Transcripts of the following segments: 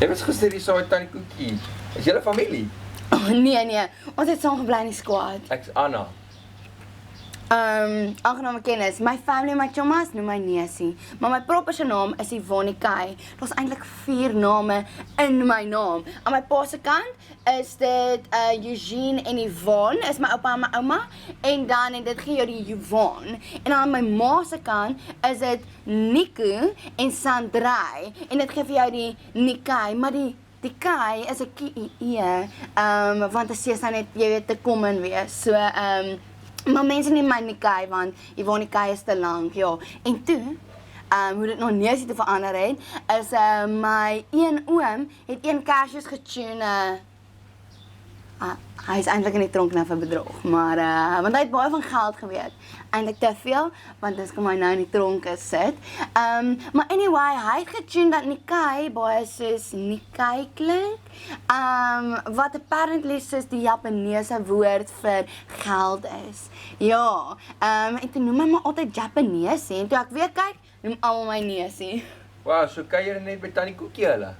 Jy was gister hier saam met Tannie Koekie. Is julle familie? Oh, nee, ons het saam gebly in die squad. Ek's Anna. Aangename kennis. My family en my chommas noem my Neesie, maar my proper naam is Yvonne Kai. Daar's eintlik 4 name in my naam. Aan my pa se kant is dit Eugene en Yvonne, is my oupa en my ouma, en dan dit gee jou die Yvonne. En aan my ma se kant is dit Nico en Sandrai, en dit gee vir jou die Nikai, maar die Kai is 'n K-I-E, want as jy net, jy weet, te kom en wees. So, maar mense neem my Nikai, want Yvonne Kai is te lank, ja. En toe, hoe dit nog Neesie te verander het, is my een oom het 1 Cassius getune. Hy is eintlik in die tronk nou vir bedrog, maar want hy het baie van geld geweet. Eintlik te veel, want dis kom hy nou in die tronk sit. Maar anyway, hy het getune dat Nikai baie soos Nikai klink. Wat apparently soos die Japaneese woord vir geld is. Ja, en toe noem hy my altyd Japanesie, en toe ek weer kyk, noem almal my Neesie. Wow, so kuier net by Tannie Koekie hulle.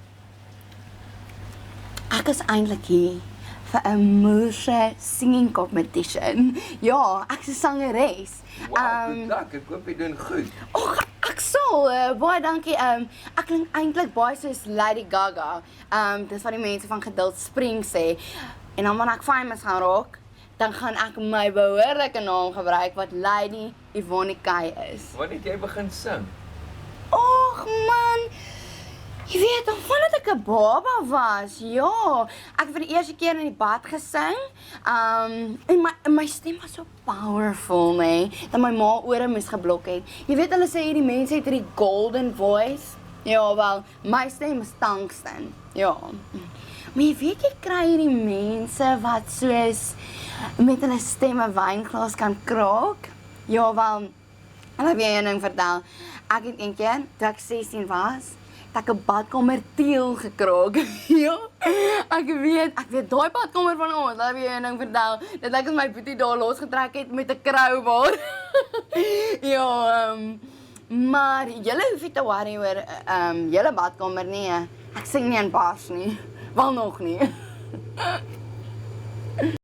Ek is eintlik hier vir 'n moorse singing competition. Ja, ek is 'n sangeres. Wow, good luck. Ek hoop jy doen goed. Och, ek sal, baie dankie. Ek klink eintlik baie soos Lady Gaga. Dis wat die mense van Geduld Spring sê. En dan wanneer ek famous gaan raak, dan gaan ek my behoorlike naam gebruik wat Lady Yvonne Kai is. Wanneer het jy begin sing? Och man, jy weet, vandat ek 'n baba was, ja. Ek het vir die eerste keer in die bad gesing, en my stem was so powerful, nee, dat my ma ore moes geblok het. Jy weet, hulle sê hierdie mense het hierdie golden voice. Ja, wel, my stem is tungsten, ja. Maar jy weet, jy kry hierdie mense wat soos met hulle stem 'n wynglas kan kraak. Ja, wel, hulle wil jy 'n ding vertel. Ek het een keer, toe ek 16 was, ek 'n badkamer teel gekraak. Ja, ek weet daai badkamer van ons, laat jy 'n ding vertel. Dit lyk as my boetie daar losgetrek het met 'n crowbar. Ja, maar julle hoef nie te worry oor julle badkamer nie. Ek sing nie in bars nie. Wel nog nie.